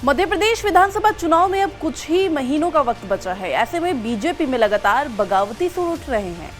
मध्य प्रदेश विधानसभा चुनाव में अब कुछ ही महीनों का वक्त बचा है। ऐसे में बीजेपी में लगातार बगावती सुर उठ रहे हैं।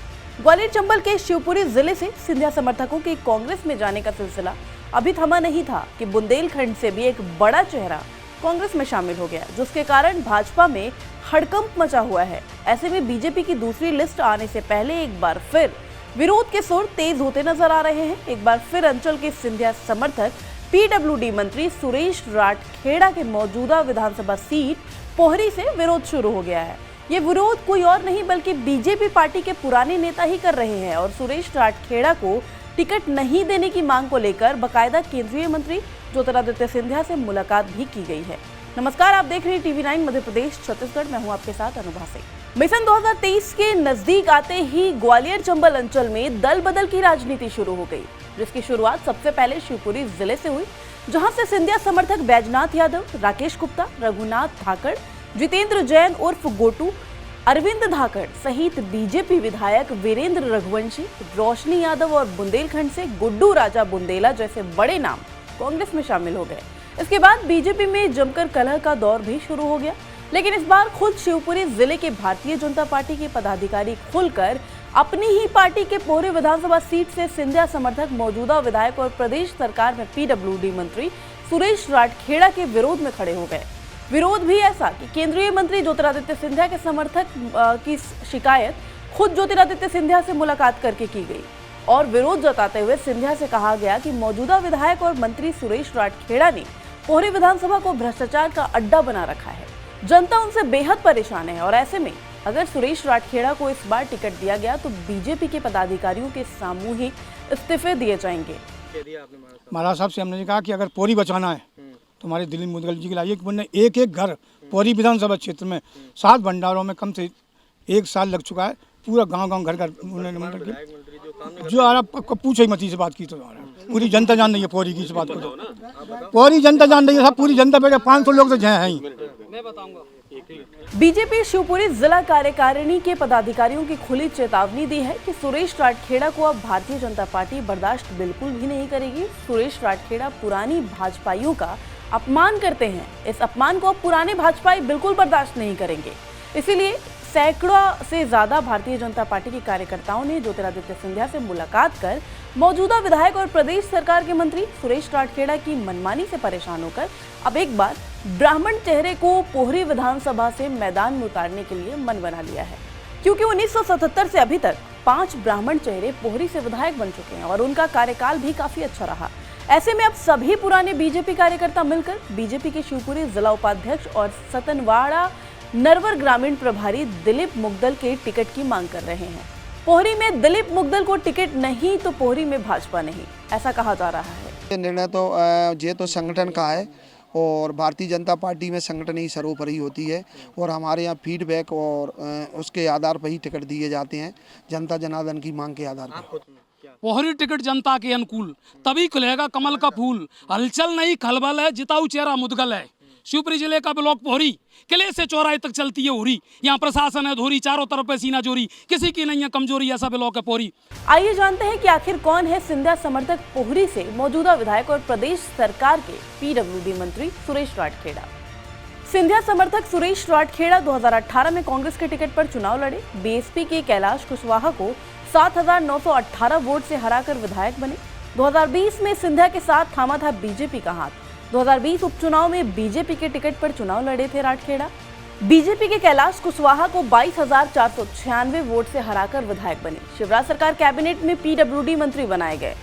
ग्वालियर चंबल के शिवपुरी जिले से सिंधिया समर्थकों के कांग्रेस में जाने का सिलसिला अभी थमा नहीं था कि बुंदेलखंड से भी एक बड़ा चेहरा कांग्रेस में शामिल हो गया, जिसके कारण भाजपा में हड़कंप मचा हुआ है। ऐसे में बीजेपी की दूसरी लिस्ट आने से पहले एक बार फिर विरोध के सुर तेज होते नजर आ रहे हैं। एक बार फिर अंचल के सिंधिया समर्थक पीडब्ल्यूडी मंत्री सुरेश राठखेड़ा के मौजूदा विधानसभा सीट पोहरी से विरोध शुरू हो गया है। ये विरोध कोई और नहीं बल्कि बीजेपी पार्टी के पुराने नेता ही कर रहे हैं और सुरेश राठखेड़ा को टिकट नहीं देने की मांग को लेकर बकायदा केंद्रीय मंत्री ज्योतिरादित्य सिंधिया से मुलाकात भी की गई है। नमस्कार, आप देख रहे हैं टीवी 9 मध्य प्रदेश छत्तीसगढ़। मैं हूं आपके साथ अनुभा सिंह। मिशन 2023 के नजदीक आते ही ग्वालियर चंबल अंचल में दल बदल की राजनीति शुरू हो गई, जिसकी शुरुआत सबसे पहले शिवपुरी जिले से हुई, जहां से सिंधिया समर्थक बैजनाथ यादव, राकेश गुप्ता, रघुनाथ धाकड़, जितेंद्र जैन उर्फ गोटू, अरविंद धाकड़ सहित बीजेपी विधायक वीरेंद्र रघुवंशी, रोशनी यादव और बुंदेलखंड से गुड्डू राजा बुंदेला जैसे बड़े नाम कांग्रेस में शामिल हो गए। इसके बाद बीजेपी में जमकर कलह का दौर भी शुरू हो गया, लेकिन इस बार खुद शिवपुरी जिले के भारतीय जनता पार्टी के पदाधिकारी खुलकर अपनी ही पार्टी के पोहरी विधानसभा सीट से सिंधिया समर्थक मौजूदा विधायक और प्रदेश सरकार में पीडब्ल्यूडी मंत्री सुरेश राठखेड़ा के विरोध में खड़े हो गए। विरोध भी ऐसा कि केंद्रीय मंत्री ज्योतिरादित्य सिंधिया के समर्थक की शिकायत खुद ज्योतिरादित्य सिंधिया से मुलाकात करके की गई और विरोध जताते हुए सिंधिया से कहा गया कि मौजूदा विधायक और मंत्री सुरेश राठखेड़ा ने पोहरी विधानसभा को भ्रष्टाचार का अड्डा बना रखा है। जनता उनसे बेहद परेशान है और ऐसे में अगर सुरेश राठखेड़ा को इस बार टिकट दिया गया तो बीजेपी के पदाधिकारियों के सामूहिक इस्तीफे दिए जाएंगे। महाराज साहब से हमने कहा कि अगर पोहरी बचाना है तो हमारे दिलीप मुदगल जी के लाइए कि उन्होंने एक एक घर पोहरी विधानसभा क्षेत्र में 7 भंडारों में कम से 1 साल लग चुका है। पूरा गांव घर उन्होंने जो आप पूछे मती से बात की तो पूरी जनता जान रही है पोहरी की इस बात को, तो पूरी जनता जान रही है, सब पूरी जनता बैठे 500 लोग तो हैं ही। मैं बताऊंगा। बीजेपी शिवपुरी जिला कार्यकारिणी के पदाधिकारियों की खुली चेतावनी दी है कि सुरेश राठखेड़ा को अब भारतीय जनता पार्टी बर्दाश्त बिल्कुल भी नहीं करेगी। सुरेश राठखेड़ा पुरानी भाजपाइयों का अपमान करते हैं। इस अपमान को अब पुराने भाजपाई बिल्कुल बर्दाश्त नहीं करेंगे। इसीलिए सैकड़ों से ज्यादा भारतीय जनता पार्टी के कार्यकर्ताओं ने ज्योतिरादित्य सिंधिया से मुलाकात कर मौजूदा विधायक और प्रदेश सरकार के मंत्री सुरेश राठखेड़ा की मनमानी से परेशान होकर अब एक बार ब्राह्मण चेहरे को पोहरी विधानसभा से मैदान में उतारने के लिए मन बना लिया है, क्योंकि 1977 से अभी तक 5 ब्राह्मण चेहरे पोहरी से विधायक बन चुके हैं और उनका कार्यकाल भी काफी अच्छा रहा। ऐसे में अब सभी पुराने बीजेपी कार्यकर्ता मिलकर बीजेपी के शिवपुरी जिला उपाध्यक्ष और सतनवाड़ा नरवर ग्रामीण प्रभारी दिलीप मुगदल के टिकट की मांग कर रहे हैं। पोहरी में दिलीप मुगदल को टिकट नहीं तो पोहरी में भाजपा नहीं, ऐसा कहा जा रहा है। निर्णय तो ये तो संगठन का है और भारतीय जनता पार्टी में संगठन ही सर्वोपरि होती है और हमारे यहाँ फीडबैक और उसके आधार पर ही टिकट दिए जाते हैं, जनता जनार्दन की मांग के आधार पर। पोहरी टिकट जनता के अनुकूल, तभी खुलेगा कमल का फूल। हलचल नहीं खलबल है, जिताऊ चेहरा मुदगल है। शिवपुरी जिले का ब्लॉक पोहरी किले से चौराहे तक चलती है उरी। यहाँ प्रशासन है धोरी, चारों तरफ पे सीना जोरी, किसी की नहीं है कमजोरी, ऐसा ब्लॉक है पोहरी। आइए जानते हैं कि आखिर कौन है सिंधिया समर्थक पोहरी से मौजूदा विधायक और प्रदेश सरकार के पीडब्ल्यूडी मंत्री सुरेश राठखेड़ा। सिंधिया समर्थक सुरेश राठखेड़ा 2018 में कांग्रेस के टिकट पर चुनाव लड़े। बीएसपी के कैलाश कुशवाहा को 7,918 वोट से हराकर विधायक बने। 2020 में सिंधिया के साथ थामा था बीजेपी का हाथ। 2020 उपचुनाव में बीजेपी के टिकट पर चुनाव लड़े थे राठखेड़ा। बीजेपी के कैलाश कुशवाहा को 22,496 वोट से हराकर विधायक बने। शिवराज सरकार कैबिनेट में पीडब्ल्यूडी मंत्री बनाए गए।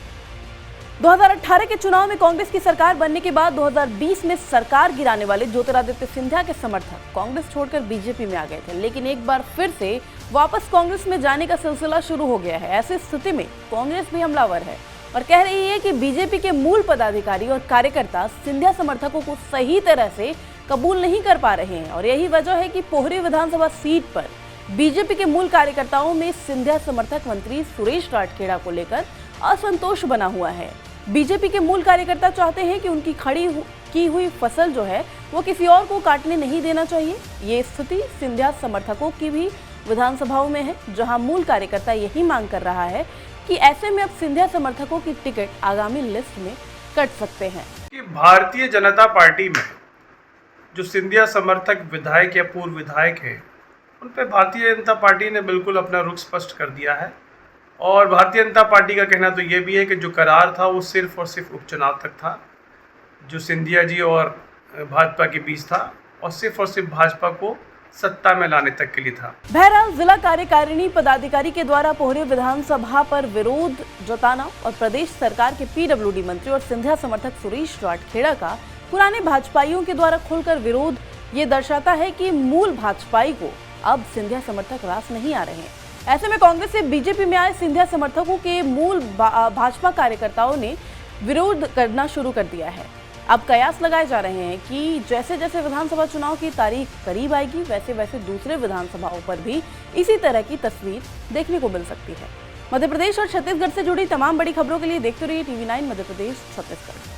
2018 के चुनाव में कांग्रेस की सरकार बनने के बाद 2020 में सरकार गिराने वाले ज्योतिरादित्य सिंधिया के समर्थक कांग्रेस छोड़कर बीजेपी में आ गए थे, लेकिन एक बार फिर से वापस कांग्रेस में जाने का सिलसिला शुरू हो गया है। ऐसी स्थिति में कांग्रेस भी हमलावर है और कह रही है कि बीजेपी के मूल पदाधिकारी और कार्यकर्ता सिंधिया समर्थकों को सही तरह से कबूल नहीं कर पा रहे हैं और यही वजह है कि पोहरी विधानसभा सीट पर बीजेपी के मूल कार्यकर्ताओं में सिंधिया समर्थक मंत्री सुरेश राठखेड़ा को लेकर असंतोष बना हुआ है। बीजेपी के मूल कार्यकर्ता चाहते हैं कि उनकी की हुई फसल जो है वो किसी और को काटने नहीं देना चाहिए। ये स्थिति सिंधिया समर्थकों की भी विधानसभाओं में है, जहां मूल कार्यकर्ता यही मांग कर रहा है कि ऐसे में अब सिंधिया समर्थकों की टिकट आगामी लिस्ट में कट सकते हैं। कि भारतीय जनता पार्टी में जो सिंधिया समर्थक विधायक या पूर्व विधायक हैं उन पर भारतीय जनता पार्टी ने बिल्कुल अपना रुख स्पष्ट कर दिया है। और भारतीय जनता पार्टी का कहना तो ये भी है कि जो करार था वो सिर्फ और सिर्फ उपचुनाव तक था, जो सिंधिया जी और भाजपा के बीच था, और सिर्फ भाजपा को सत्ता में लाने तक के लिए था। बहरहाल जिला कार्यकारिणी पदाधिकारी के द्वारा पोहरे विधानसभा पर विरोध जताना और प्रदेश सरकार के पीडब्ल्यूडी मंत्री और सिंधिया समर्थक सुरेश राठखेड़ा का पुराने भाजपाइयों के द्वारा खुलकर विरोध ये दर्शाता है कि मूल भाजपाई को अब सिंधिया समर्थक रास नहीं आ रहे हैं। ऐसे में कांग्रेस से बीजेपी में आए सिंधिया समर्थकों के मूल भाजपा कार्यकर्ताओं ने विरोध करना शुरू कर दिया है। अब कयास लगाए जा रहे हैं कि जैसे जैसे विधानसभा चुनाव की तारीख करीब आएगी वैसे वैसे दूसरे विधानसभाओं पर भी इसी तरह की तस्वीर देखने को मिल सकती है। मध्य प्रदेश और छत्तीसगढ़ से जुड़ी तमाम बड़ी खबरों के लिए देखते रहिए TV9 मध्य प्रदेश छत्तीसगढ़।